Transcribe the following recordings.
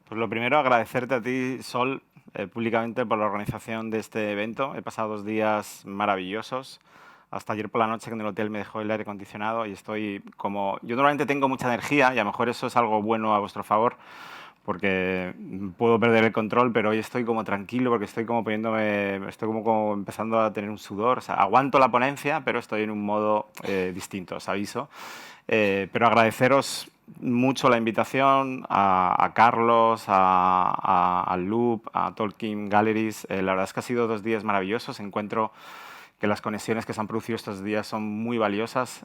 Pues lo primero, agradecerte a ti, Sol, públicamente por la organización de este evento. He pasado 2 días maravillosos. Hasta ayer por la noche que en el hotel me dejó el aire acondicionado y estoy como... Yo normalmente tengo mucha energía y a lo mejor eso es algo bueno a vuestro favor porque puedo perder el control, pero hoy estoy como tranquilo porque estoy como poniéndome... Estoy como empezando a tener un sudor. O sea, aguanto la ponencia, pero estoy en un modo distinto, os aviso. Pero agradeceros mucho la invitación a Carlos, al Loop, a Tolkien Galleries. La verdad es que ha sido 2 días maravillosos. Encuentro que las conexiones que se han producido estos días son muy valiosas.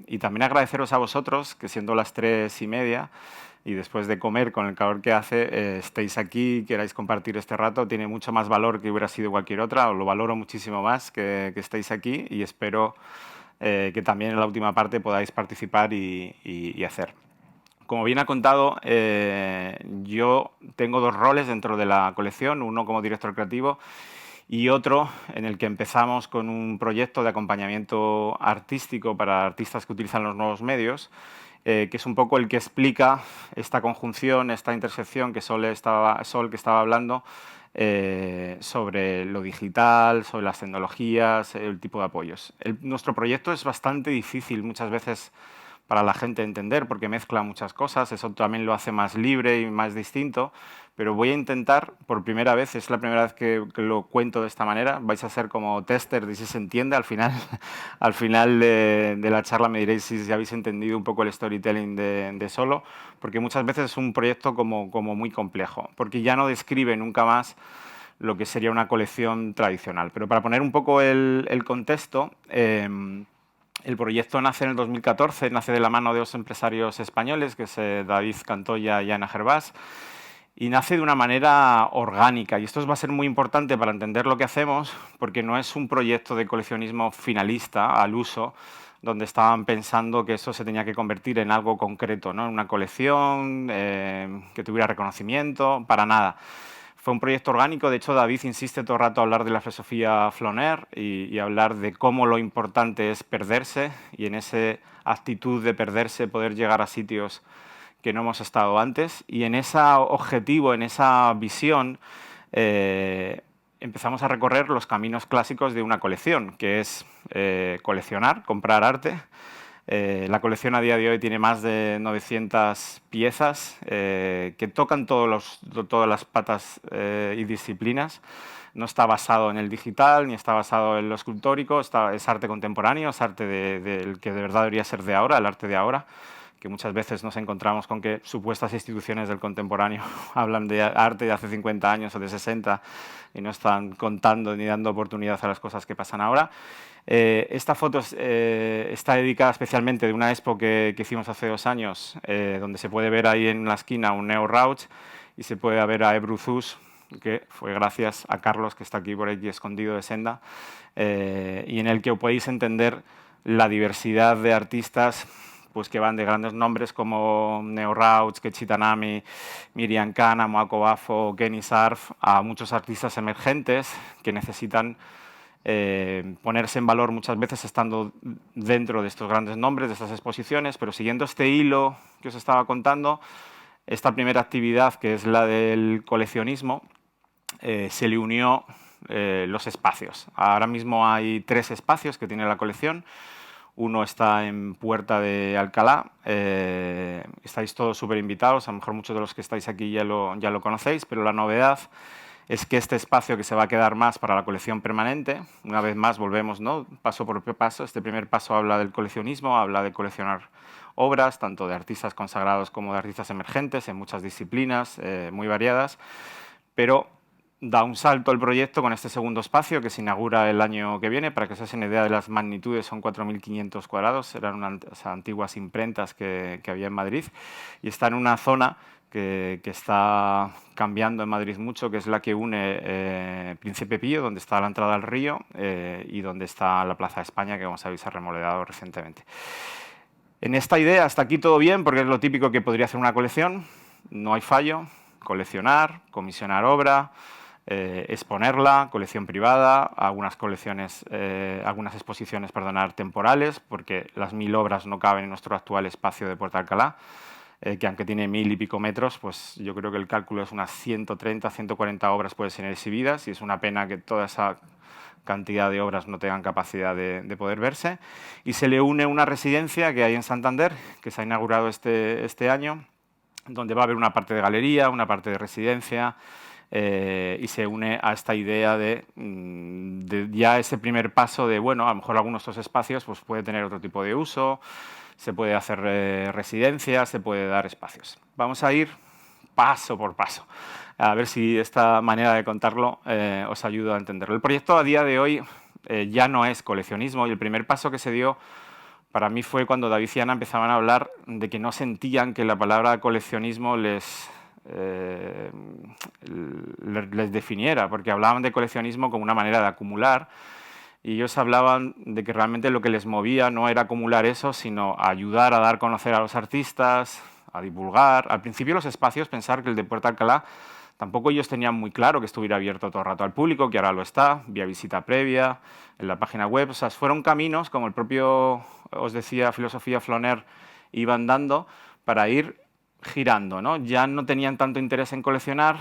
Y también agradeceros a vosotros, que siendo las 3:30 y después de comer con el calor que hace, estéis aquí y queráis compartir este rato. Tiene mucho más valor que hubiera sido cualquier otra. Os lo valoro muchísimo más que estéis aquí y espero que también en la última parte podáis participar y hacer. Como bien ha contado, yo tengo 2 roles dentro de la colección, uno como director creativo y otro en el que empezamos con un proyecto de acompañamiento artístico para artistas que utilizan los nuevos medios, que es un poco el que explica esta conjunción, esta intersección que Sol que estaba hablando sobre lo digital, sobre las tecnologías, el tipo de apoyos. Nuestro proyecto es bastante difícil muchas veces para la gente entender porque mezcla muchas cosas, eso también lo hace más libre y más distinto, pero voy a intentar, por primera vez, es la primera vez que lo cuento de esta manera, vais a ser como tester de si se entiende al final, al final de la charla me diréis si habéis entendido un poco el storytelling de Solo, porque muchas veces es un proyecto como muy complejo, porque ya no describe nunca más lo que sería una colección tradicional. Pero para poner un poco el contexto, el proyecto nace en el 2014, nace de la mano de 2 empresarios españoles, que es David Cantoya y Ana Gervás, y nace de una manera orgánica. Y esto va a ser muy importante para entender lo que hacemos, porque no es un proyecto de coleccionismo finalista, al uso, donde estaban pensando que eso se tenía que convertir en algo concreto, ¿no? En una colección que tuviera reconocimiento, para nada. Fue un proyecto orgánico, de hecho David insiste todo el rato a hablar de la filosofía Flaner y hablar de cómo lo importante es perderse y en esa actitud de perderse poder llegar a sitios que no hemos estado antes y en ese objetivo, en esa visión, empezamos a recorrer los caminos clásicos de una colección, que es coleccionar, comprar arte. La colección a día de hoy tiene más de 900 piezas que tocan todas las patas y disciplinas. No está basado en el digital, ni está basado en lo escultórico, es arte contemporáneo, es arte del que de verdad debería ser de ahora, el arte de ahora, que muchas veces nos encontramos con que supuestas instituciones del contemporáneo hablan de arte de hace 50 años o de 60 y no están contando ni dando oportunidad a las cosas que pasan ahora. Esta foto está dedicada especialmente de una expo que hicimos hace 2 años, donde se puede ver ahí en la esquina un Neo Rauch y se puede ver a Ebruzus, que fue gracias a Carlos, que está aquí por aquí escondido de Senda, y en el que podéis entender la diversidad de artistas pues que van de grandes nombres como Neo Rauch, Kechi Tanami, Miriam Kana, Moako Bafo, Kenny Sarf, a muchos artistas emergentes que necesitan ponerse en valor muchas veces estando dentro de estos grandes nombres, de estas exposiciones, pero siguiendo este hilo que os estaba contando, esta primera actividad, que es la del coleccionismo, se le unió los espacios. Ahora mismo hay 3 espacios que tiene la colección. Uno está en Puerta de Alcalá. Estáis todos súper invitados. A lo mejor muchos de los que estáis aquí ya lo conocéis, pero la novedad es que este espacio que se va a quedar más para la colección permanente, una vez más volvemos, ¿no? Paso por paso. Este primer paso habla del coleccionismo, habla de coleccionar obras, tanto de artistas consagrados como de artistas emergentes, en muchas disciplinas muy variadas, pero da un salto el proyecto con este segundo espacio que se inaugura el año que viene. Para que os hagáis una idea de las magnitudes, son 4.500 cuadrados, eran unas antiguas imprentas que había en Madrid, y está en una zona que está cambiando en Madrid mucho, que es la que une Príncipe Pío, donde está la entrada al río, y donde está la Plaza de España, que como sabéis se ha remodelado recientemente. En esta idea, hasta aquí todo bien, porque es lo típico que podría hacer una colección, no hay fallo, coleccionar, comisionar obra, exponerla, colección privada, algunas exposiciones temporales, porque las 1000 obras no caben en nuestro actual espacio de Puerta Alcalá. que aunque tiene 1000 y pico metros, pues yo creo que el cálculo es unas 130, 140 obras pueden ser exhibidas y es una pena que toda esa cantidad de obras no tengan capacidad de poder verse. Y se le une una residencia que hay en Santander, que se ha inaugurado este año, donde va a haber una parte de galería, una parte de residencia, y se une a esta idea de ya ese primer paso de, bueno, a lo mejor algunos de estos espacios pues, puede tener otro tipo de uso, se puede hacer residencia, se puede dar espacios. Vamos a ir paso por paso, a ver si esta manera de contarlo os ayuda a entenderlo. El proyecto a día de hoy ya no es coleccionismo y el primer paso que se dio para mí fue cuando David y Ana empezaban a hablar de que no sentían que la palabra coleccionismo les definiera, porque hablaban de coleccionismo como una manera de acumular y ellos hablaban de que realmente lo que les movía no era acumular eso, sino ayudar a dar a conocer a los artistas, a divulgar. Al principio los espacios, pensar que el de Puerta Alcalá, tampoco ellos tenían muy claro que estuviera abierto todo el rato al público, que ahora lo está, vía visita previa, en la página web. O sea, fueron caminos, como el propio, os decía, Filosofía Floner, iban dando para ir girando, ¿no? Ya no tenían tanto interés en coleccionar,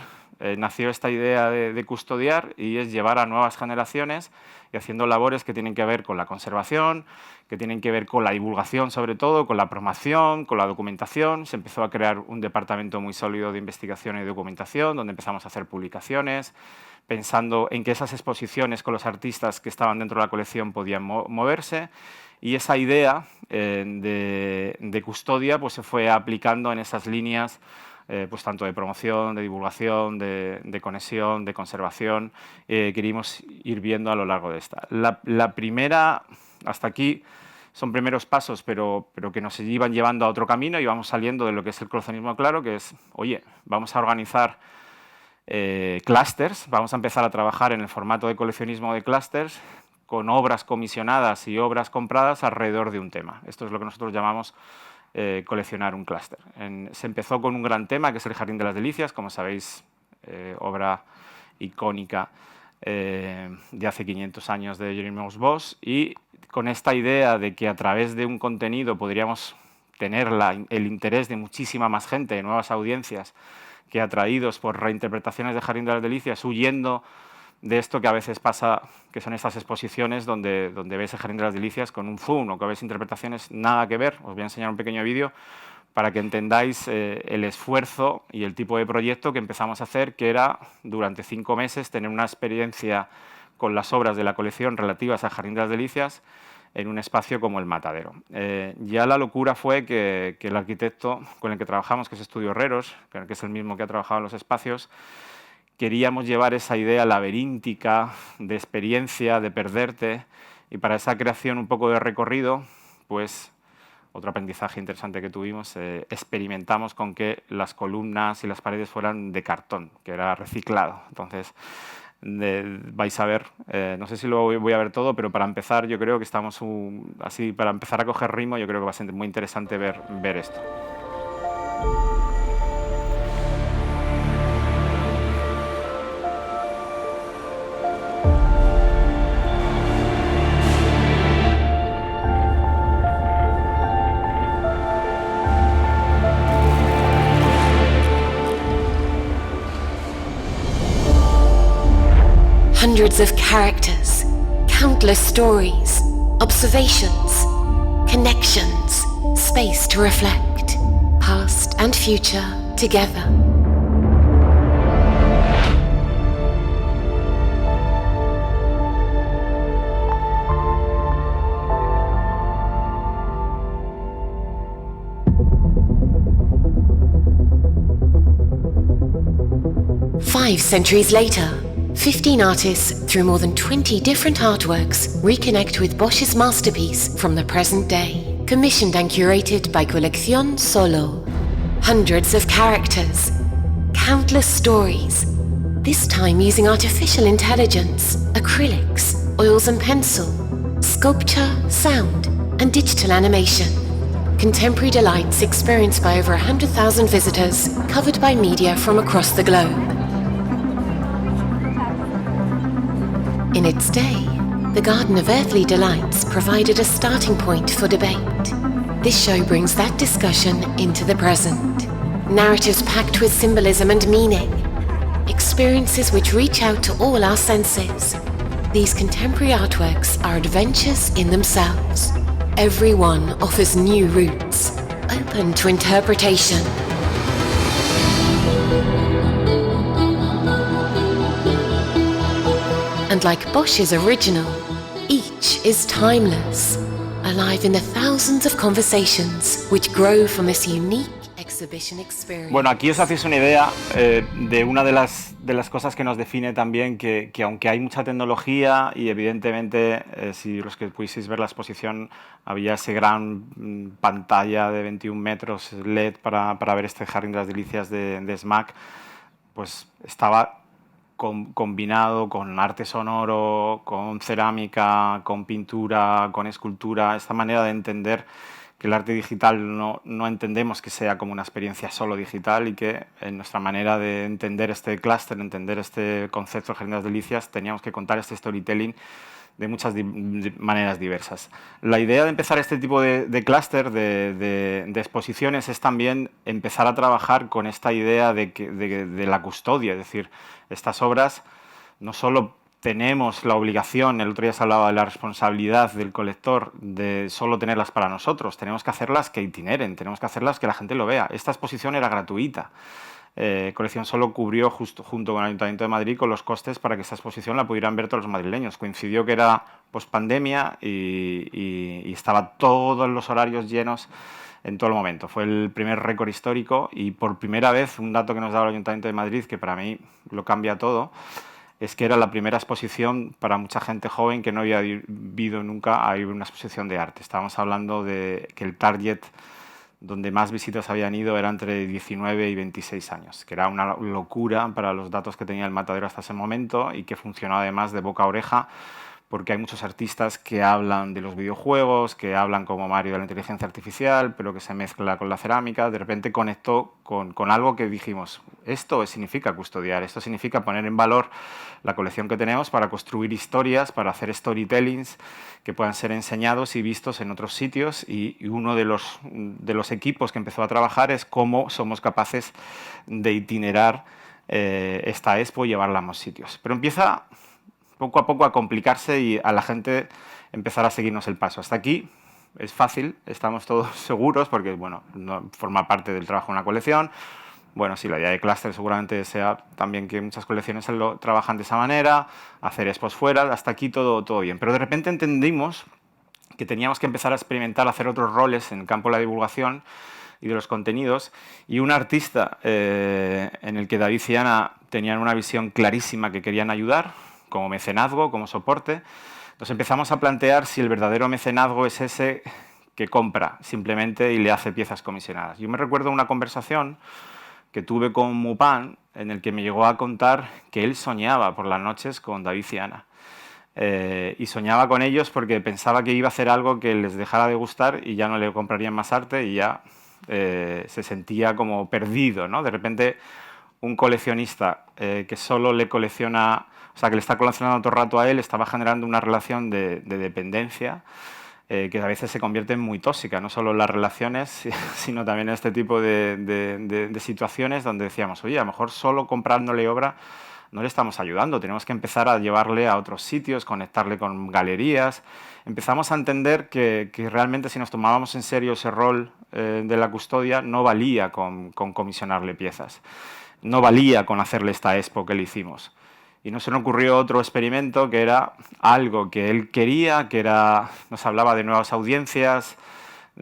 nació esta idea de custodiar y es llevar a nuevas generaciones y haciendo labores que tienen que ver con la conservación, que tienen que ver con la divulgación sobre todo, con la promoción, con la documentación. Se empezó a crear un departamento muy sólido de investigación y documentación, donde empezamos a hacer publicaciones, pensando en que esas exposiciones con los artistas que estaban dentro de la colección podían moverse. Y esa idea de custodia pues, se fue aplicando en esas líneas pues, tanto de promoción, de divulgación, de conexión, de conservación, queríamos ir viendo a lo largo de esta. La primera, hasta aquí, son primeros pasos, pero que nos iban llevando a otro camino y vamos saliendo de lo que es el coleccionismo claro, que es, oye, vamos a organizar clústeres, vamos a empezar a trabajar en el formato de coleccionismo de clústeres, con obras comisionadas y obras compradas alrededor de un tema. Esto es lo que nosotros llamamos coleccionar un clúster. Se empezó con un gran tema, que es el Jardín de las Delicias, como sabéis, obra icónica de hace 500 años de Jerónimo Bosch, y con esta idea de que a través de un contenido podríamos tener el interés de muchísima más gente, de nuevas audiencias, que atraídos por reinterpretaciones de Jardín de las Delicias, huyendo de esto que a veces pasa, que son estas exposiciones donde ves el Jardín de las Delicias con un zoom o que ves interpretaciones nada que ver. Os voy a enseñar un pequeño vídeo para que entendáis el esfuerzo y el tipo de proyecto que empezamos a hacer, que era durante 5 meses tener una experiencia con las obras de la colección relativas al Jardín de las Delicias en un espacio como el Matadero. Ya la locura fue que el arquitecto con el que trabajamos, que es Estudio Herreros, que es el mismo que ha trabajado en los espacios, queríamos llevar esa idea laberíntica de experiencia, de perderte, y para esa creación un poco de recorrido, pues otro aprendizaje interesante que tuvimos, experimentamos con que las columnas y las paredes fueran de cartón, que era reciclado. Entonces, vais a ver, no sé si lo voy a ver todo, pero para empezar yo creo que estamos así, para empezar a coger ritmo, yo creo que va a ser muy interesante ver esto. Hundreds of characters, countless stories, observations, connections, space to reflect, past and future together. Five centuries later, 15 artists, through more than 20 different artworks, reconnect with Bosch's masterpiece from the present day. Commissioned and curated by Colección Solo. Hundreds of characters, countless stories, this time using artificial intelligence, acrylics, oils and pencil, sculpture, sound, and digital animation. Contemporary delights experienced by over 100,000 visitors, covered by media from across the globe. In its day, the Garden of Earthly Delights provided a starting point for debate. This show brings that discussion into the present. Narratives packed with symbolism and meaning. Experiences which reach out to all our senses. These contemporary artworks are adventures in themselves. Every one offers new routes, open to interpretation. And like Bosch's original, each is timeless, alive in the thousands of conversations which grow from this unique exhibition experience. Bueno, aquí os hacéis una idea de una de las cosas que nos define también, que aunque hay mucha tecnología y evidentemente, si los que pudieseis ver la exposición, había ese gran pantalla de 21 metros LED para ver este Jardín de las Delicias de SMAC, pues estaba combinado con arte sonoro, con cerámica, con pintura, con escultura, esta manera de entender que el arte digital no entendemos que sea como una experiencia solo digital, y que en nuestra manera de entender este clúster, entender este concepto de Jardín de las Delicias, teníamos que contar este storytelling de muchas maneras diversas. La idea de empezar este tipo de clúster, de exposiciones, es también empezar a trabajar con esta idea de la custodia, es decir, estas obras no solo tenemos la obligación, el otro día se hablaba de la responsabilidad del colector de solo tenerlas para nosotros, tenemos que hacerlas que itineren, tenemos que hacerlas que la gente lo vea. Esta exposición era gratuita. Colección solo cubrió junto con el Ayuntamiento de Madrid con los costes para que esta exposición la pudieran ver todos los madrileños. Coincidió que era pospandemia y estaba todos los horarios llenos en todo el momento. Fue el primer récord histórico y por primera vez, un dato que nos daba el Ayuntamiento de Madrid, que para mí lo cambia todo, es que era la primera exposición para mucha gente joven que no había visto nunca a una exposición de arte. Estábamos hablando de que el target donde más visitas habían ido era entre 19 y 26 años, que era una locura para los datos que tenía el Matadero hasta ese momento y que funcionó además de boca a oreja, porque hay muchos artistas que hablan de los videojuegos, que hablan como Mario de la inteligencia artificial, pero que se mezcla con la cerámica. De repente conectó con algo que dijimos, esto significa custodiar, esto significa poner en valor la colección que tenemos para construir historias, para hacer storytellings que puedan ser enseñados y vistos en otros sitios, y uno de los equipos que empezó a trabajar es cómo somos capaces de itinerar esta expo y llevarla a más sitios. Pero empieza poco a poco a complicarse y a la gente empezar a seguirnos el paso. Hasta aquí es fácil, estamos todos seguros porque, bueno, no forma parte del trabajo de una colección. Bueno, sí, la idea de clúster seguramente sea también que muchas colecciones lo trabajan de esa manera, hacer expos fuera, hasta aquí todo bien. Pero de repente entendimos que teníamos que empezar a experimentar, a hacer otros roles en el campo de la divulgación y de los contenidos, y un artista en el que David y Ana tenían una visión clarísima que querían ayudar, como mecenazgo, como soporte. Nos empezamos a plantear si el verdadero mecenazgo es ese que compra simplemente y le hace piezas comisionadas. Yo me recuerdo una conversación que tuve con Mupan, en el que me llegó a contar que él soñaba por las noches con David y Ana. Y soñaba con ellos porque pensaba que iba a hacer algo que les dejara de gustar y ya no le comprarían más arte, y ya se sentía como perdido, ¿no? De repente, un coleccionista que solo le colecciona, o sea, que le está coleccionando todo el rato a él, estaba generando una relación de dependencia que a veces se convierte en muy tóxica, no solo en las relaciones, sino también en este tipo de situaciones donde decíamos, oye, a lo mejor solo comprándole obra no le estamos ayudando, tenemos que empezar a llevarle a otros sitios, conectarle con galerías. Empezamos a entender que realmente, si nos tomábamos en serio ese rol de la custodia, no valía con comisionarle piezas, no valía con hacerle esta expo que le hicimos. Y nos ocurrió otro experimento que era algo que él quería, nos hablaba de nuevas audiencias,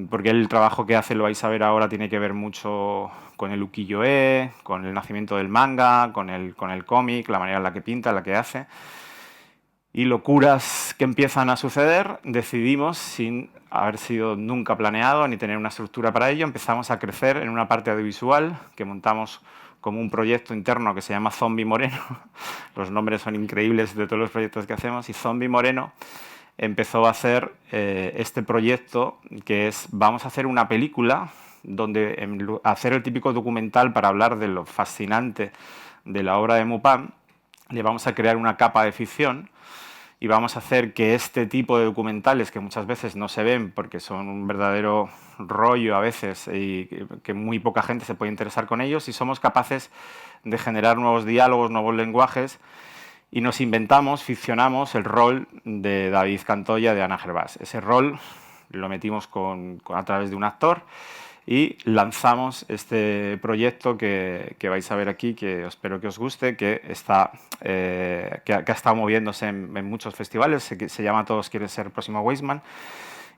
porque el trabajo que hace, lo vais a ver ahora, tiene que ver mucho con el ukiyo-e, con el nacimiento del manga, con el cómic, la manera en la que pinta, en la que hace. Y locuras que empiezan a suceder, decidimos, sin haber sido nunca planeado ni tener una estructura para ello, empezamos a crecer en una parte audiovisual que montamos como un proyecto interno que se llama Zombie Moreno. Los nombres son increíbles de todos los proyectos que hacemos, y Zombie Moreno empezó a hacer este proyecto que es, vamos a hacer una película donde hacer el típico documental para hablar de lo fascinante de la obra de Mupan, le vamos a crear una capa de ficción, y vamos a hacer que este tipo de documentales, que muchas veces no se ven porque son un verdadero rollo a veces y que muy poca gente se puede interesar con ellos, y somos capaces de generar nuevos diálogos, nuevos lenguajes, y nos inventamos, ficcionamos el rol de David Cantoya, de Ana Gervás. Ese rol lo metimos a través de un actor y lanzamos este proyecto que vais a ver aquí, que espero que os guste, que ha estado moviéndose en muchos festivales, se llama Todos quieren ser el próximo Weissman,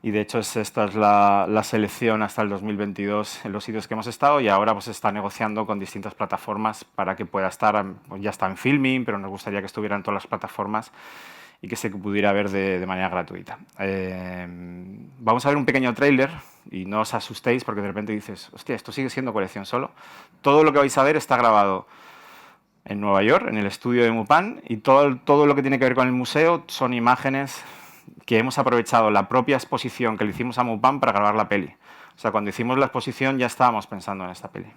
y de hecho esta es la selección hasta el 2022 en los sitios que hemos estado, y ahora pues se está negociando con distintas plataformas para que pueda estar, pues ya está en Filming, pero nos gustaría que estuviera en todas las plataformas y que se pudiera ver de manera gratuita. Vamos a ver un pequeño tráiler y no os asustéis porque de repente dices, hostia, esto sigue siendo colección solo. Todo lo que vais a ver está grabado en Nueva York, en el estudio de Mupan, y todo lo que tiene que ver con el museo son imágenes que hemos aprovechado la propia exposición que le hicimos a Mupan para grabar la peli. O sea, cuando hicimos la exposición ya estábamos pensando en esta peli.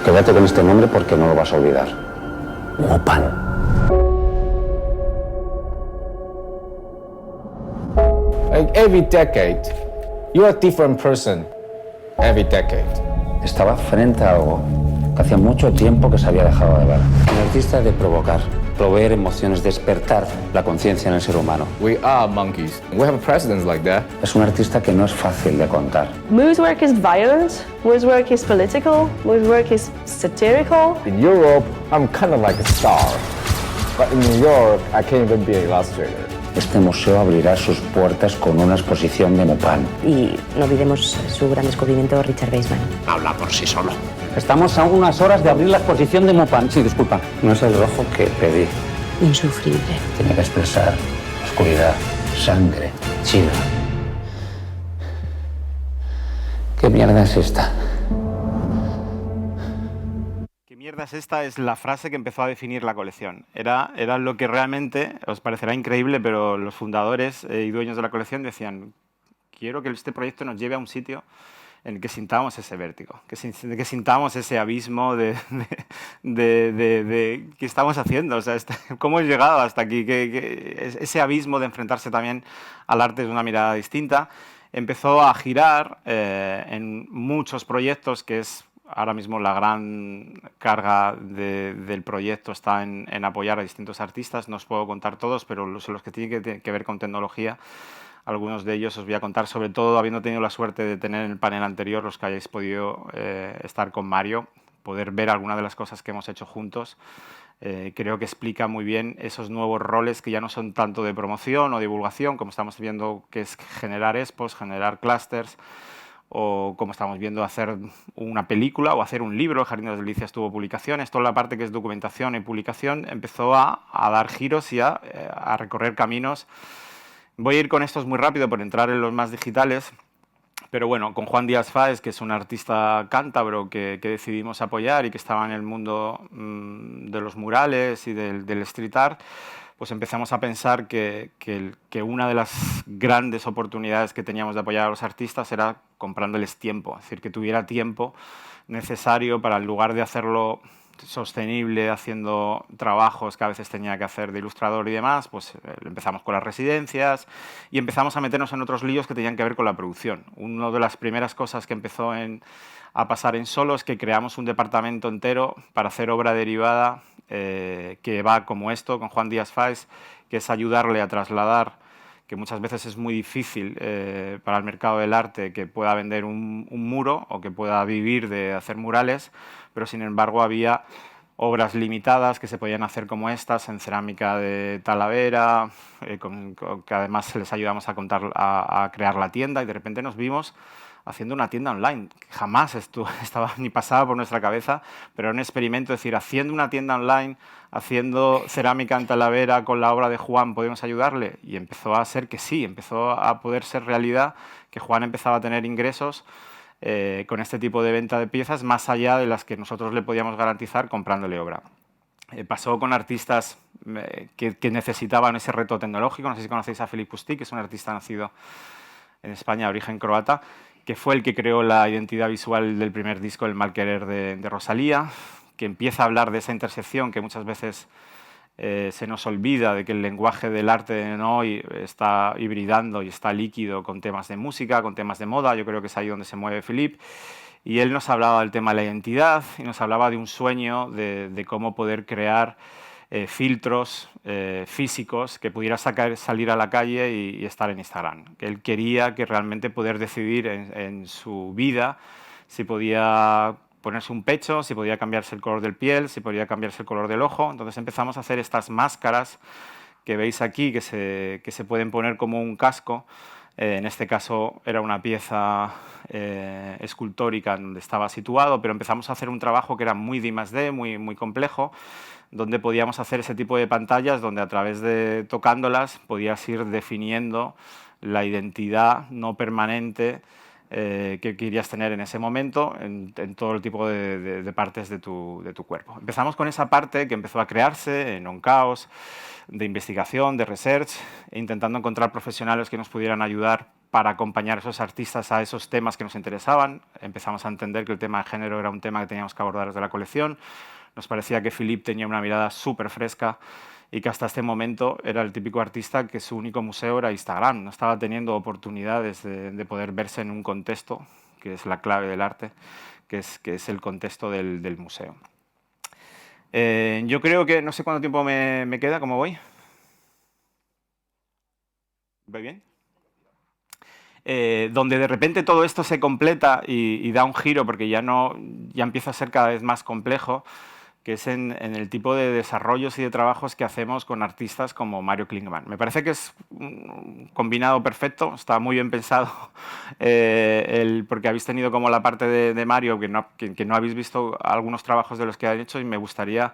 Quédate con este nombre porque no lo vas a olvidar. Mupan. Like every decade, you're a different person. Every decade. Estaba frente a algo que hacía mucho tiempo que se había dejado de ver. Un artista de provocar, proveer emociones, despertar la conciencia en el ser humano. We are monkeys. We have presidents like that. Es un artista que no es fácil de contar. Mu's work is violent, Mu's work is political, Mu's work is satirical. In Europe, I'm kind of like a star. But in New York, I can't even be an illustrator. Este museo abrirá sus puertas con una exposición de Mupan. Y no olvidemos su gran descubrimiento, Richard Weissman. Habla por sí solo. Estamos a unas horas de abrir la exposición de Mupan. Sí, disculpa. No es el rojo que pedí. Insufrible. Tiene que expresar oscuridad, sangre, china. ¿Qué mierda es esta? ¿Qué mierda es esta? Es la frase que empezó a definir la colección. Era lo que realmente os parecerá increíble, pero los fundadores y dueños de la colección decían: quiero que este proyecto nos lleve a un sitio en el que sintamos ese vértigo, que sintamos ese abismo de qué estamos haciendo, o sea, cómo hemos llegado hasta aquí, ese abismo de enfrentarse también al arte de una mirada distinta. Empezó a girar en muchos proyectos, que es ahora mismo la gran carga del proyecto está en apoyar a distintos artistas. No os puedo contar todos, pero los que tienen que ver con tecnología, algunos de ellos os voy a contar, sobre todo habiendo tenido la suerte de tener en el panel anterior, los que hayáis podido estar con Mario, poder ver algunas de las cosas que hemos hecho juntos. Creo que explica muy bien esos nuevos roles que ya no son tanto de promoción o divulgación, como estamos viendo que es generar expos, generar clústeres, o como estamos viendo hacer una película o hacer un libro. Jardín de las Delicias tuvo publicaciones. Toda la parte que es documentación y publicación empezó a dar giros y a recorrer caminos. Voy a ir con estos muy rápido por entrar en los más digitales, pero bueno, con Juan Díaz Fáez, que es un artista cántabro que decidimos apoyar y que estaba en el mundo de los murales y del street art, pues empezamos a pensar que una de las grandes oportunidades que teníamos de apoyar a los artistas era comprándoles tiempo, es decir, que tuviera tiempo necesario para, en lugar de hacerlo sostenible, haciendo trabajos que a veces tenía que hacer de ilustrador y demás, pues empezamos con las residencias y empezamos a meternos en otros líos que tenían que ver con la producción. Una de las primeras cosas que empezó a pasar en Solo es que creamos un departamento entero para hacer obra derivada que va como esto, con Juan Díaz Fáez, que es ayudarle a trasladar, que muchas veces es muy difícil para el mercado del arte que pueda vender un muro o que pueda vivir de hacer murales, pero sin embargo había obras limitadas que se podían hacer como estas, en cerámica de Talavera, que además les ayudamos a crear la tienda, y de repente nos vimos haciendo una tienda online, que jamás estaba ni pasaba por nuestra cabeza, pero era un experimento, es decir, haciendo una tienda online, haciendo cerámica en Talavera con la obra de Juan, ¿podemos ayudarle? Y empezó a ser que sí, empezó a poder ser realidad, que Juan empezaba a tener ingresos con este tipo de venta de piezas, más allá de las que nosotros le podíamos garantizar comprándole obra. Pasó con artistas que necesitaban ese reto tecnológico. No sé si conocéis a Filip Pustik, que es un artista nacido en España, de origen croata, que fue el que creó la identidad visual del primer disco, El mal querer de Rosalía, que empieza a hablar de esa intersección que muchas veces se nos olvida, de que el lenguaje del arte hoy está hibridando y está líquido con temas de música, con temas de moda. Yo creo que es ahí donde se mueve Philippe. Y él nos hablaba del tema de la identidad y nos hablaba de un sueño de cómo poder crear filtros físicos que pudiera salir a la calle y estar en Instagram. Que él quería que realmente poder decidir en su vida si podía ponerse un pecho, si podía cambiarse el color del piel, si podía cambiarse el color del ojo. Entonces empezamos a hacer estas máscaras que veis aquí, que se pueden poner como un casco. En este caso era una pieza escultórica donde estaba situado, pero empezamos a hacer un trabajo que era muy de I+D, muy complejo, donde podíamos hacer ese tipo de pantallas donde a través de tocándolas podías ir definiendo la identidad no permanente que querías tener en ese momento en todo el tipo de partes de tu cuerpo. Empezamos con esa parte que empezó a crearse en OnCaos, de investigación, de research, intentando encontrar profesionales que nos pudieran ayudar para acompañar a esos artistas a esos temas que nos interesaban. Empezamos a entender que el tema de género era un tema que teníamos que abordar desde la colección. Nos parecía que Philippe tenía una mirada súper fresca y que hasta este momento era el típico artista que su único museo era Instagram. No estaba teniendo oportunidades de poder verse en un contexto, que es la clave del arte, que es el contexto del museo. Yo creo que, no sé cuánto tiempo me queda, ¿cómo voy? ¿Voy bien? Donde de repente todo esto se completa y da un giro porque ya empieza a ser cada vez más complejo, que es en el tipo de desarrollos y de trabajos que hacemos con artistas como Mario Klingman. Me parece que es un combinado perfecto, está muy bien pensado, porque habéis tenido como la parte de Mario, que no habéis visto algunos trabajos de los que han hecho, y me gustaría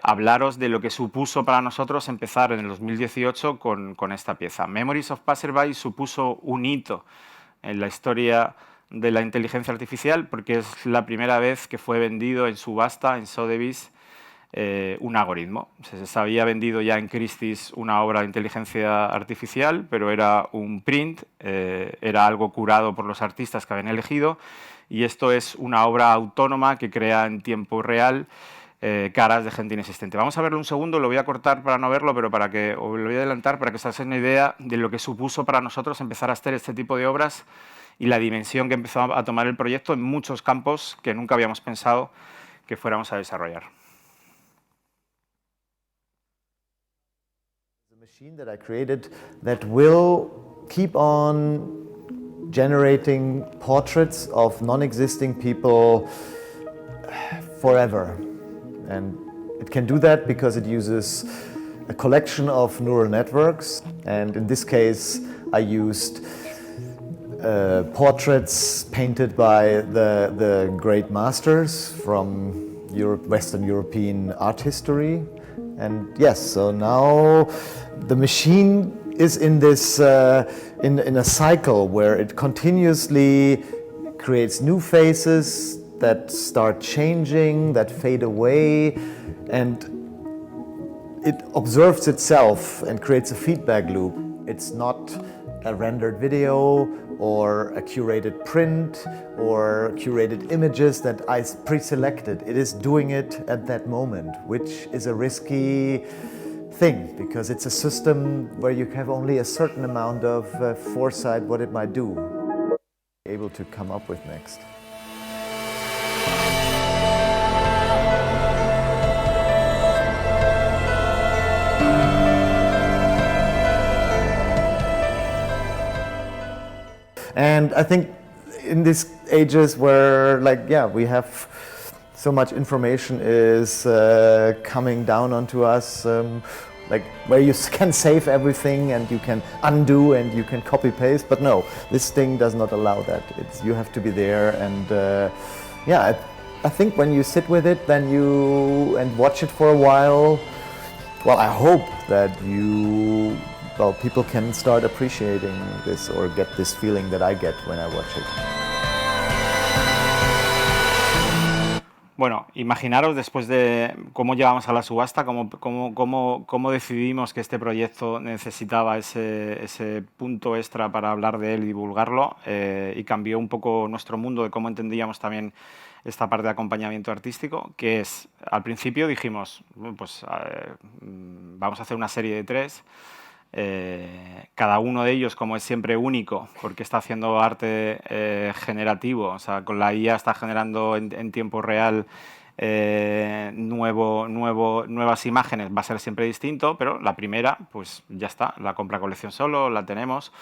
hablaros de lo que supuso para nosotros empezar en el 2018 con esta pieza. Memories of Passerby supuso un hito en la historia de la inteligencia artificial, porque es la primera vez que fue vendido en subasta, en Sotheby's, un algoritmo. Se había vendido ya en Christie's una obra de inteligencia artificial, pero era un print, era algo curado por los artistas que habían elegido, y esto es una obra autónoma que crea en tiempo real caras de gente inexistente. Vamos a verlo un segundo, lo voy a cortar para no verlo, pero lo voy a adelantar para que os hagáis una idea de lo que supuso para nosotros empezar a hacer este tipo de obras y la dimensión que empezó a tomar el proyecto en muchos campos que nunca habíamos pensado que fuéramos a desarrollar. The machine that I created that will keep on generating portraits of non-existing people forever. And it can do that because it uses a collection of neural networks. And in this case, I used portraits painted by the great masters from Western European art history. And yes, so now the machine is in this in a cycle where it continuously creates new faces that start changing, that fade away, and it observes itself and creates a feedback loop. It's not a rendered video or a curated print or curated images that I pre-selected. It is doing it at that moment, which is a risky thing because it's a system where you have only a certain amount of foresight what it might do. Able to come up with next. And I think in these ages where, we have so much information is coming down onto us, where you can save everything and you can undo and you can copy paste, but no, this thing does not allow that. You have to be there, and I think when you sit with it, then and watch it for a while. Well, I hope that people can start appreciating this or get this feeling that I get when I watch it. Bueno, imaginaros después de cómo llegamos a la subasta, cómo decidimos que este proyecto necesitaba ese punto extra para hablar de él y divulgarlo, y cambió un poco nuestro mundo de cómo entendíamos también esta parte de acompañamiento artístico, que es, al principio dijimos, pues vamos a hacer una serie de 3, cada uno de ellos, como es siempre, único, porque está haciendo arte generativo, o sea, con la IA está generando en tiempo real nuevas imágenes, va a ser siempre distinto, pero la primera, pues ya está, la compra colección solo, la tenemos,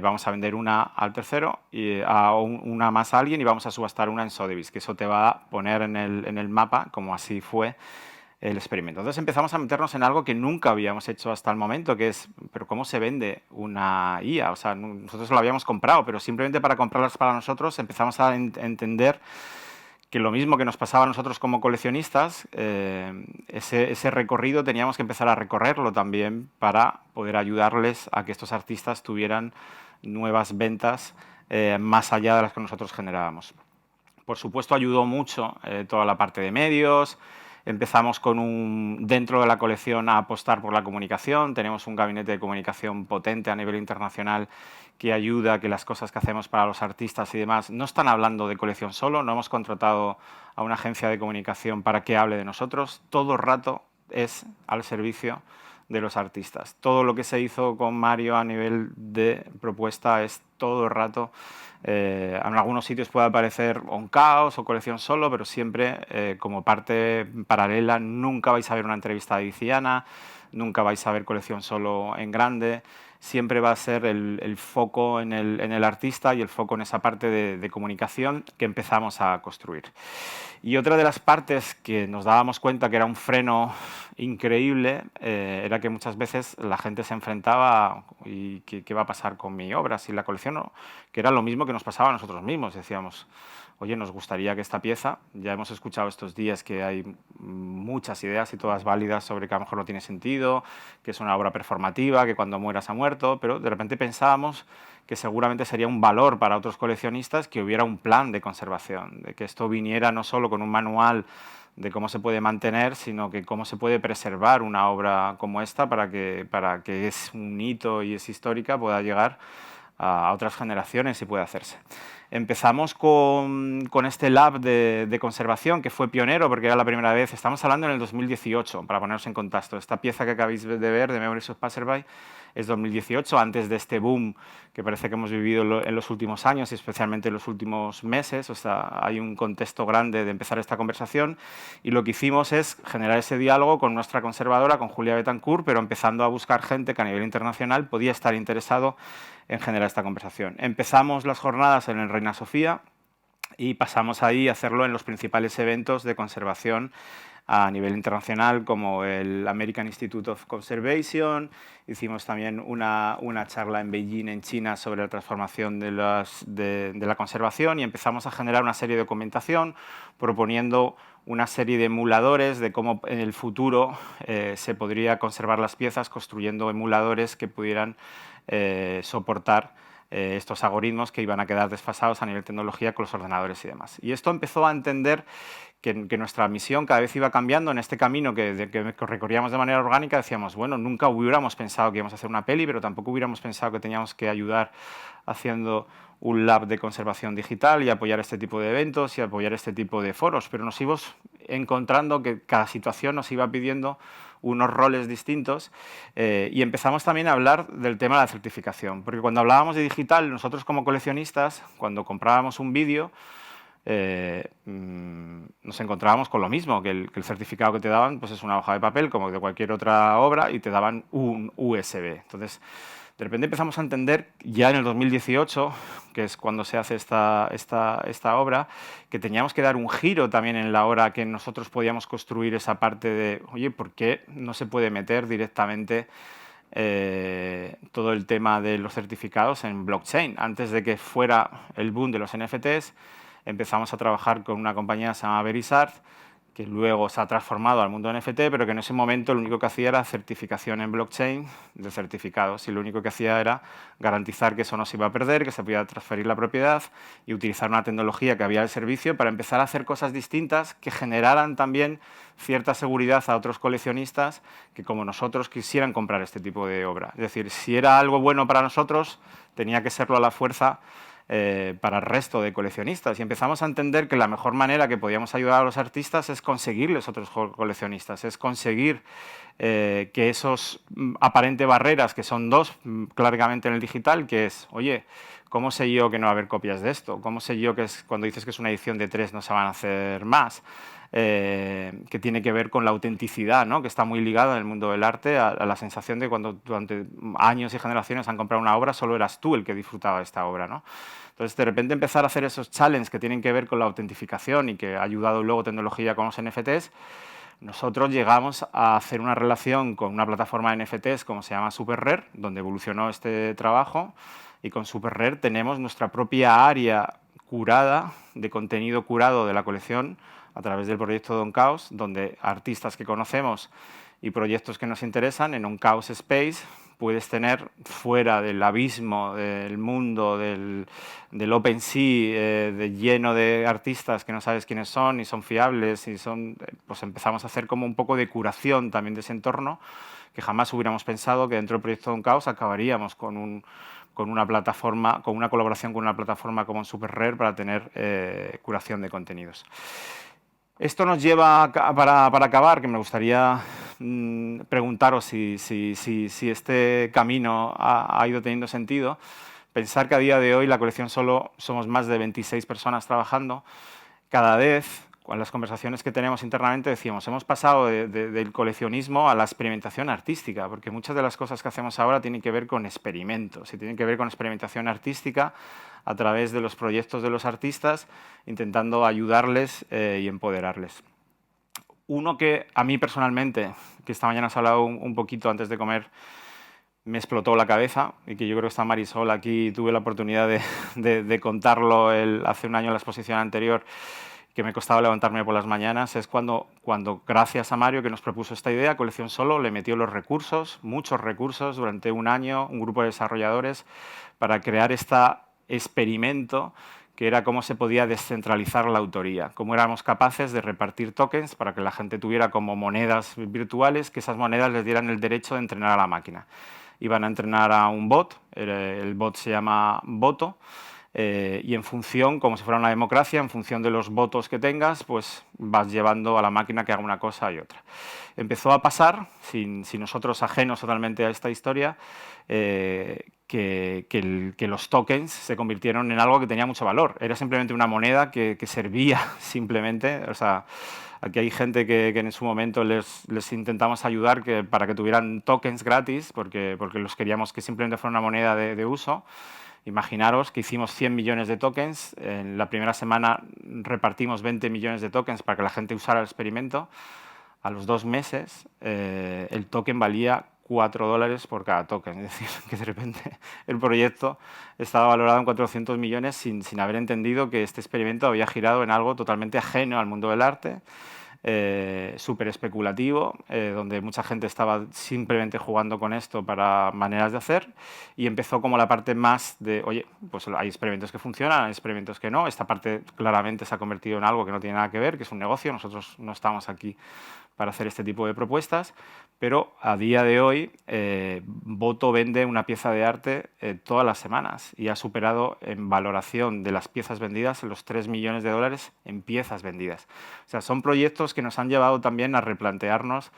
vamos a vender una al tercero, y una más a alguien, y vamos a subastar una en Sotheby's, que eso te va a poner en el mapa, como así fue el experimento. Entonces empezamos a meternos en algo que nunca habíamos hecho hasta el momento, que es, ¿pero cómo se vende una IA? O sea, nosotros lo habíamos comprado, pero simplemente para comprarlas para nosotros empezamos a entender que lo mismo que nos pasaba a nosotros como coleccionistas, ese recorrido teníamos que empezar a recorrerlo también para poder ayudarles a que estos artistas tuvieran nuevas ventas más allá de las que nosotros generábamos. Por supuesto, ayudó mucho toda la parte de medios. Empezamos dentro de la colección a apostar por la comunicación. Tenemos un gabinete de comunicación potente a nivel internacional que ayuda a que las cosas que hacemos para los artistas y demás no están hablando de colección solo. No hemos contratado a una agencia de comunicación para que hable de nosotros. Todo el rato es al servicio de los artistas. Todo lo que se hizo con Mario a nivel de propuesta es todo el rato. En algunos sitios puede aparecer on caos o colección solo, pero siempre como parte paralela. Nunca vais a ver una entrevista de Diciana, nunca vais a ver colección solo en grande. Siempre va a ser el foco en el artista y el foco en esa parte de comunicación que empezamos a construir. Y otra de las partes que nos dábamos cuenta que era un freno increíble era que muchas veces la gente se enfrentaba a ¿qué va a pasar con mi obra si la colecciono? Que era lo mismo que nos pasaba a nosotros mismos. Decíamos, oye, nos gustaría que esta pieza, ya hemos escuchado estos días que hay muchas ideas y todas válidas sobre que a lo mejor no tiene sentido, que es una obra performativa, que cuando mueras ha muerto, pero de repente pensábamos que seguramente sería un valor para otros coleccionistas que hubiera un plan de conservación, de que esto viniera no solo con un manual de cómo se puede mantener, sino que cómo se puede preservar una obra como esta para que es un hito y es histórica pueda llegar a otras generaciones y pueda hacerse. Empezamos con este lab de conservación que fue pionero porque era la primera vez, estamos hablando en el 2018, para poneros en contexto. Esta pieza que acabáis de ver de Memories of Passerby es 2018, antes de este boom que parece que hemos vivido en los últimos años y especialmente en los últimos meses. O sea, hay un contexto grande de empezar esta conversación y lo que hicimos es generar ese diálogo con nuestra conservadora, con Julia Betancourt, pero empezando a buscar gente que a nivel internacional podía estar interesado en generar esta conversación. Empezamos las jornadas en el Reina Sofía y pasamos ahí a hacerlo en los principales eventos de conservación a nivel internacional, como el American Institute of Conservation. Hicimos también una charla en Beijing, en China, sobre la transformación de la conservación y empezamos a generar una serie de documentación proponiendo una serie de emuladores de cómo en el futuro se podría conservar las piezas construyendo emuladores que pudieran soportar estos algoritmos que iban a quedar desfasados a nivel tecnología con los ordenadores y demás. Y esto empezó a entender que nuestra misión cada vez iba cambiando en este camino que recorríamos de manera orgánica. Decíamos, bueno, nunca hubiéramos pensado que íbamos a hacer una peli, pero tampoco hubiéramos pensado que teníamos que ayudar haciendo un lab de conservación digital y apoyar este tipo de eventos y apoyar este tipo de foros. Pero nos íbamos encontrando que cada situación nos iba pidiendo unos roles distintos y empezamos también a hablar del tema de la certificación. Porque cuando hablábamos de digital, nosotros como coleccionistas, cuando comprábamos un vídeo, nos encontrábamos con lo mismo, que el certificado que te daban pues es una hoja de papel como de cualquier otra obra y te daban un USB. Entonces, de repente empezamos a entender ya en el 2018, que es cuando se hace esta obra, que teníamos que dar un giro también en la hora que nosotros podíamos construir esa parte de, oye, ¿por qué no se puede meter directamente todo el tema de los certificados en blockchain? Antes de que fuera el boom de los NFTs, empezamos a trabajar con una compañía que se llama Verisart, que luego se ha transformado al mundo NFT, pero que en ese momento lo único que hacía era certificación en blockchain de certificados, y lo único que hacía era garantizar que eso no se iba a perder, que se podía transferir la propiedad y utilizar una tecnología que había al servicio para empezar a hacer cosas distintas que generaran también cierta seguridad a otros coleccionistas que, como nosotros, quisieran comprar este tipo de obra. Es decir, si era algo bueno para nosotros, tenía que serlo a la fuerza para el resto de coleccionistas, y empezamos a entender que la mejor manera que podíamos ayudar a los artistas es conseguirles otros coleccionistas, es conseguir que esos aparentes barreras, que son dos claramente en el digital, que es, oye, ¿cómo sé yo que no va a haber copias de esto? ¿Cómo sé yo que cuando dices que es una edición de 3 no se van a hacer más? Que tiene que ver con la autenticidad, ¿no? Que está muy ligada en el mundo del arte a la sensación de cuando durante años y generaciones han comprado una obra, solo eras tú el que disfrutaba de esta obra, ¿no? Entonces, de repente empezar a hacer esos challenges que tienen que ver con la autentificación y que ha ayudado luego tecnología con los NFTs, nosotros llegamos a hacer una relación con una plataforma de NFTs como se llama SuperRare, donde evolucionó este trabajo, y con SuperRare tenemos nuestra propia área curada, de contenido curado de la colección a través del proyecto Don Chaos, donde artistas que conocemos y proyectos que nos interesan en un Chaos Space puedes tener fuera del abismo, del mundo, del OpenSea, lleno de artistas que no sabes quiénes son y son fiables, y pues empezamos a hacer como un poco de curación también de ese entorno, que jamás hubiéramos pensado que dentro del proyecto Don Chaos acabaríamos con una plataforma, con una colaboración con una plataforma como SuperRare para tener curación de contenidos. Esto nos lleva, para acabar, que me gustaría preguntaros si este camino ha ido teniendo sentido, pensar que a día de hoy la colección solo somos más de 26 personas trabajando. Cada vez, con las conversaciones que tenemos internamente, decíamos, hemos pasado del coleccionismo a la experimentación artística, porque muchas de las cosas que hacemos ahora tienen que ver con experimentos y tienen que ver con experimentación artística a través de los proyectos de los artistas, intentando ayudarles y empoderarles. Uno que a mí personalmente, que esta mañana os he hablado un poquito antes de comer, me explotó la cabeza, y que yo creo que está Marisol aquí, tuve la oportunidad de contarlo hace un año en la exposición anterior, que me costaba levantarme por las mañanas, es cuando gracias a Mario, que nos propuso esta idea, Colección Solo le metió los recursos, muchos recursos, durante un año, un grupo de desarrolladores, para crear este experimento que era cómo se podía descentralizar la autoría, cómo éramos capaces de repartir tokens para que la gente tuviera como monedas virtuales, que esas monedas les dieran el derecho de entrenar a la máquina. Iban a entrenar a un bot, el bot se llama Voto, y en función, como si fuera una democracia, en función de los votos que tengas, pues vas llevando a la máquina que haga una cosa y otra. Empezó a pasar, sin nosotros ajenos totalmente a esta historia, que los tokens se convirtieron en algo que tenía mucho valor. Era simplemente una moneda que servía simplemente. O sea, aquí hay gente que en su momento les intentamos ayudar para que tuvieran tokens gratis, porque los queríamos que simplemente fuera una moneda de uso. Imaginaros que hicimos 100 millones de tokens. En la primera semana repartimos 20 millones de tokens para que la gente usara el experimento. A los 2 meses, el token valía $4 por cada token. Es decir, que de repente el proyecto estaba valorado en 400 millones sin haber entendido que este experimento había girado en algo totalmente ajeno al mundo del arte, súper especulativo, donde mucha gente estaba simplemente jugando con esto para maneras de hacer, y empezó como la parte más de, oye, pues hay experimentos que funcionan, hay experimentos que no. Esta parte claramente se ha convertido en algo que no tiene nada que ver, que es un negocio. Nosotros no estamos aquí para hacer este tipo de propuestas, pero a día de hoy Voto vende una pieza de arte todas las semanas y ha superado en valoración de las piezas vendidas los $3 millones en piezas vendidas. O sea, son proyectos que nos han llevado también a replantearnos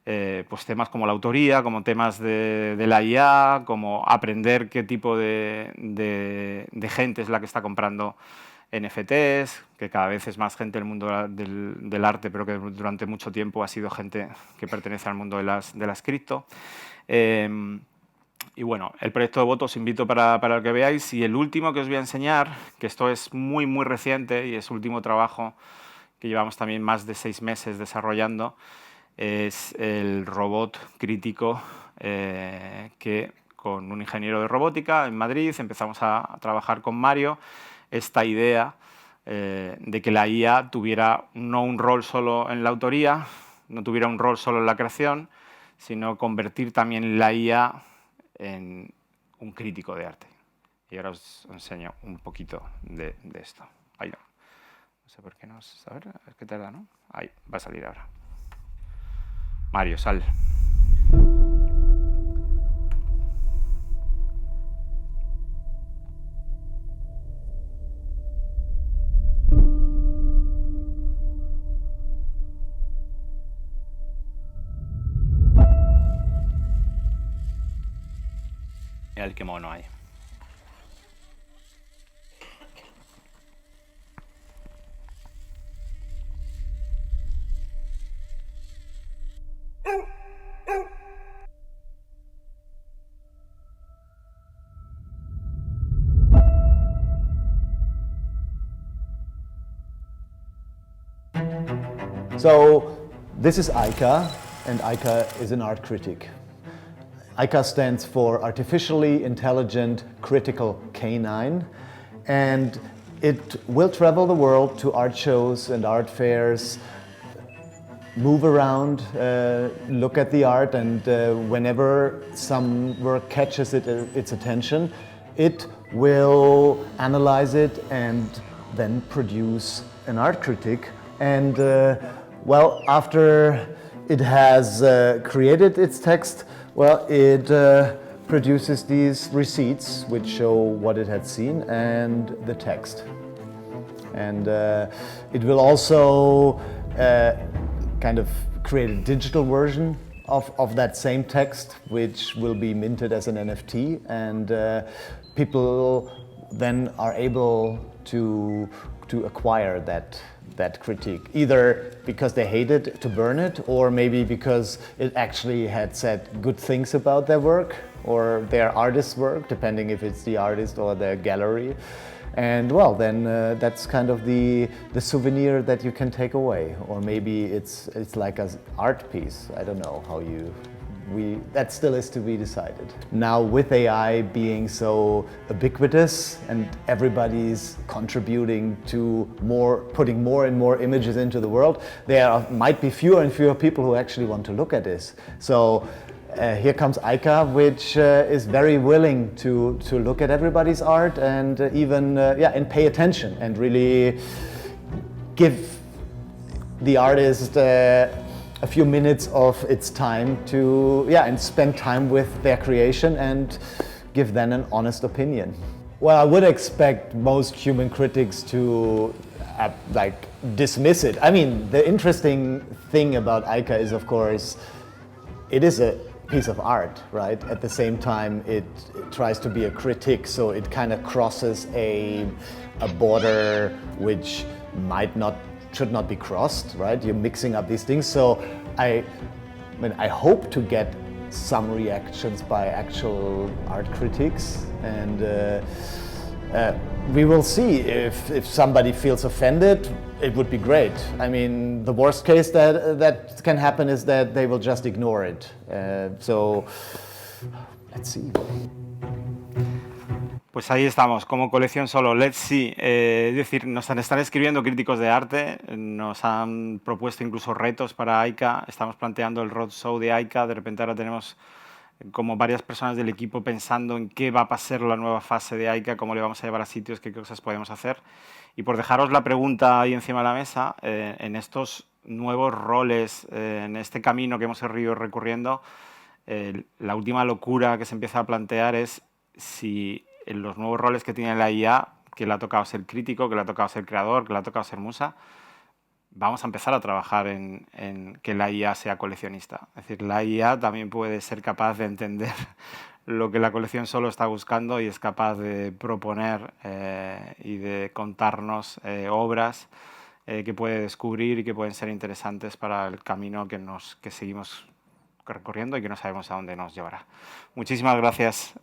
pues temas como la autoría, como temas de la IA, como aprender qué tipo de gente es la que está comprando NFTs, que cada vez es más gente del mundo del arte, pero que durante mucho tiempo ha sido gente que pertenece al mundo de las cripto. Y bueno, el proyecto de Voto os invito para que veáis. Y el último que os voy a enseñar, que esto es muy, muy reciente y es el último trabajo que llevamos también más de 6 meses desarrollando, es el robot crítico que con un ingeniero de robótica en Madrid empezamos a trabajar con Mario esta idea de que la IA tuviera no un rol solo en la autoría, no tuviera un rol solo en la creación, sino convertir también la IA en un crítico de arte. Y ahora os enseño un poquito de esto. Ahí no. No sé por qué no. A ver, es que tarda, ¿no? Ahí, va a salir ahora. Mario, sal. Mira el qué mono hay. So this is Aika, and Aika is an art critic. Aika stands for Artificially Intelligent Critical Canine, and it will travel the world to art shows and art fairs, move around, look at the art, and whenever some work catches its attention, it will analyze it and then produce an art critique. And well, after it has created its text, well, it produces these receipts which show what it had seen and the text. And it will also kind of create a digital version of that same text, which will be minted as an NFT, and people then are able to acquire that critique, either because they hate it to burn it, or maybe because it actually had said good things about their work or their artist's work, depending if it's the artist or the gallery. And well, then that's kind of the souvenir that you can take away, or maybe it's like an art piece. I don't know how that still is to be decided. Now, with AI being so ubiquitous and everybody's contributing to putting more and more images into the world, there might be fewer and fewer people who actually want to look at this. So here comes Aika, which is very willing to look at everybody's art and even and pay attention and really give the artist a few minutes of its time to and spend time with their creation and give them an honest opinion. Well, I would expect most human critics to dismiss it. I mean, the interesting thing about Aika is, of course, it is a piece of art, right? At the same time, it tries to be a critique, so it kind of crosses a border which should not be crossed, right? You're mixing up these things. So I hope to get some reactions by actual art critics, and we will see if somebody feels offended. It would be great. I mean, the worst case that can happen is that they will just ignore it. So let's see. Pues ahí estamos, como colección solo, let's see. Es decir, nos están escribiendo críticos de arte, nos han propuesto incluso retos para Aika, estamos planteando el roadshow de Aika, de repente ahora tenemos como varias personas del equipo pensando en qué va a pasar la nueva fase de Aika, cómo le vamos a llevar a sitios, qué cosas podemos hacer. Y por dejaros la pregunta ahí encima de la mesa, en estos nuevos roles, en este camino que hemos ido recorriendo, la última locura que se empieza a plantear es si en los nuevos roles que tiene la IA, que le ha tocado ser crítico, que le ha tocado ser creador, que le ha tocado ser musa, vamos a empezar a trabajar en que la IA sea coleccionista. Es decir, la IA también puede ser capaz de entender lo que la colección solo está buscando y es capaz de proponer y de contarnos obras que puede descubrir y que pueden ser interesantes para el camino que seguimos recorriendo y que no sabemos a dónde nos llevará. Muchísimas gracias.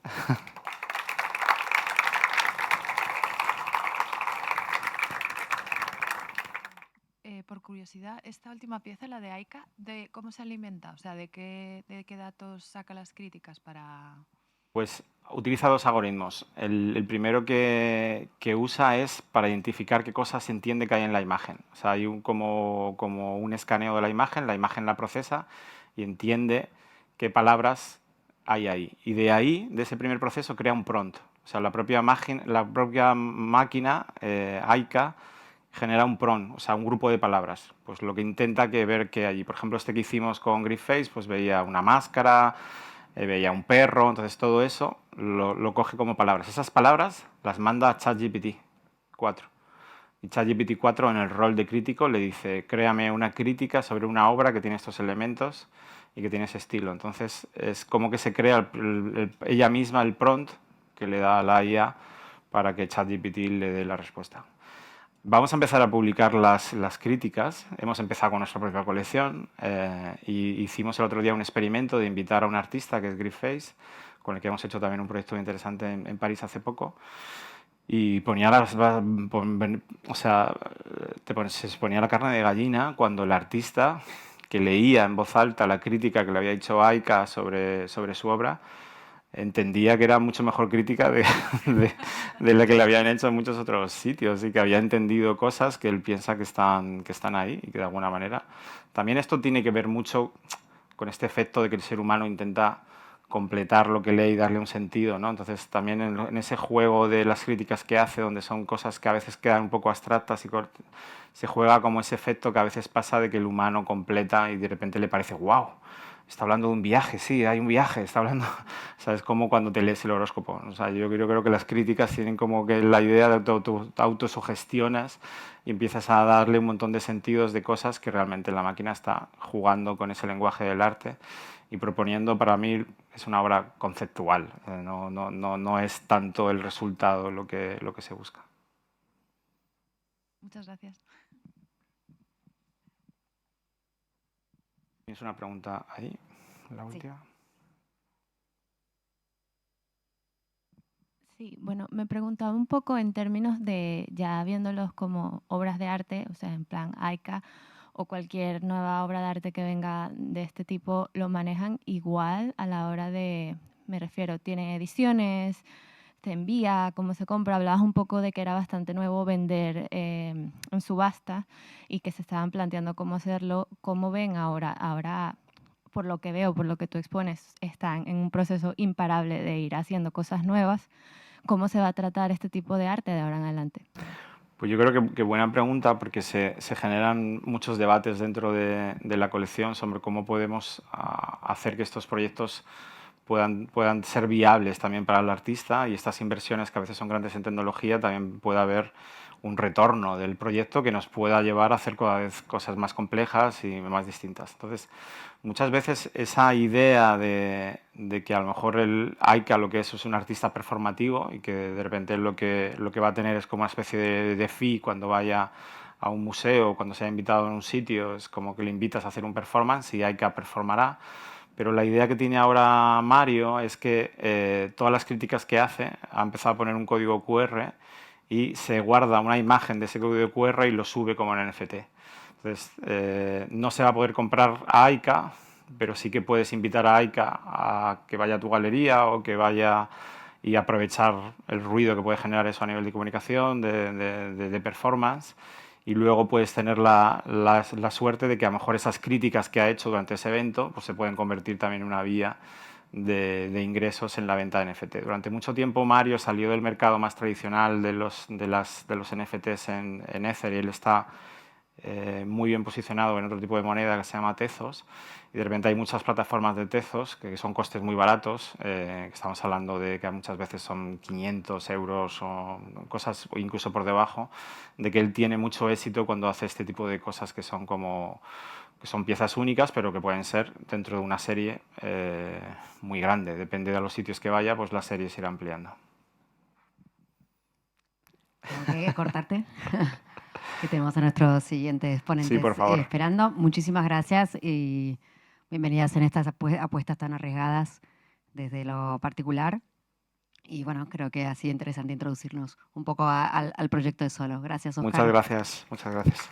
Por curiosidad, esta última pieza, la de Aika, ¿de cómo se alimenta? O sea, ¿de qué datos saca las críticas para Pues utiliza dos algoritmos. El primero que usa es para identificar qué cosas se entiende que hay en la imagen. O sea, hay como un escaneo de la imagen la procesa y entiende qué palabras hay ahí. Y de ahí, de ese primer proceso, crea un prompt. O sea, la propia máquina, AICA, genera un prompt, o sea, un grupo de palabras. Pues lo que intenta ver qué hay allí. Por ejemplo, este que hicimos con GriphFace, pues veía una máscara, veía un perro, entonces todo eso lo coge como palabras. Esas palabras las manda a ChatGPT 4. Y ChatGPT 4 en el rol de crítico le dice, créame una crítica sobre una obra que tiene estos elementos y que tiene ese estilo. Entonces es como que se crea ella misma el prompt que le da a la IA para que ChatGPT le dé la respuesta. Vamos a empezar a publicar las críticas. Hemos empezado con nuestra propia colección y hicimos el otro día un experimento de invitar a un artista que es GriphFace, con el que hemos hecho también un proyecto interesante en París hace poco. Y ponía se ponía la carne de gallina cuando el artista, que leía en voz alta la crítica que le había hecho AICA sobre su obra, entendía que era mucho mejor crítica de la que le habían hecho en muchos otros sitios y que había entendido cosas que él piensa que están ahí y que de alguna manera... También esto tiene que ver mucho con este efecto de que el ser humano intenta completar lo que lee y darle un sentido, ¿no? Entonces también en ese juego de las críticas que hace, donde son cosas que a veces quedan un poco abstractas y se juega como ese efecto que a veces pasa de que el humano completa y de repente le parece ¡wow! Está hablando de un viaje, sí, hay un viaje, está hablando... O sea, es como cuando te lees el horóscopo. O sea, yo creo que las críticas tienen como que la idea de te autosugestionas y empiezas a darle un montón de sentidos de cosas que realmente la máquina está jugando con ese lenguaje del arte y proponiendo, para mí, es una obra conceptual. No es tanto el resultado lo que se busca. Muchas gracias. ¿Tienes una pregunta ahí? La última. Sí, bueno, me preguntaba un poco en términos de ya viéndolos como obras de arte, o sea, en plan AICA o cualquier nueva obra de arte que venga de este tipo, ¿lo manejan igual a la hora de, me refiero, tiene ediciones, te envía, cómo se compra? Hablabas un poco de que era bastante nuevo vender en subasta y que se estaban planteando cómo hacerlo. ¿Cómo ven ahora? Ahora, por lo que veo, por lo que tú expones, están en un proceso imparable de ir haciendo cosas nuevas. ¿Cómo se va a tratar este tipo de arte de ahora en adelante? Pues yo creo que buena pregunta, porque se generan muchos debates dentro de la colección sobre cómo podemos hacer que estos proyectos puedan ser viables también para el artista, y estas inversiones que a veces son grandes en tecnología también pueda haber un retorno del proyecto que nos pueda llevar a hacer cada vez cosas más complejas y más distintas. Entonces, muchas veces esa idea de que a lo mejor el AICA lo que es un artista performativo y que de repente lo que va a tener es como una especie de fee cuando vaya a un museo, cuando sea invitado en un sitio, es como que le invitas a hacer un performance y AICA performará. Pero la idea que tiene ahora Mario es que todas las críticas que hace, ha empezado a poner un código QR y se guarda una imagen de ese código QR y lo sube como en NFT. Entonces, no se va a poder comprar a AICA, pero sí que puedes invitar a AICA a que vaya a tu galería o que vaya y aprovechar el ruido que puede generar eso a nivel de comunicación, de performance. Y luego puedes tener la suerte de que a lo mejor esas críticas que ha hecho durante ese evento pues se pueden convertir también en una vía de ingresos en la venta de NFT. Durante mucho tiempo Mario salió del mercado más tradicional de los NFTs en Ether, y él está muy bien posicionado en otro tipo de moneda que se llama Tezos, y de repente hay muchas plataformas de Tezos que son costes muy baratos, estamos hablando de que muchas veces son 500 euros o cosas o incluso por debajo, de que él tiene mucho éxito cuando hace este tipo de cosas que son piezas únicas, pero que pueden ser dentro de una serie muy grande. Depende de los sitios que vaya, pues la serie se irá ampliando. Tengo que cortarte. Que tenemos a nuestros siguientes exponentes sí, por favor. Esperando. Muchísimas gracias y bienvenidas en estas apuestas tan arriesgadas desde lo particular. Y bueno, creo que ha sido interesante introducirnos un poco al proyecto de Solo. Gracias, Oscar. Muchas gracias.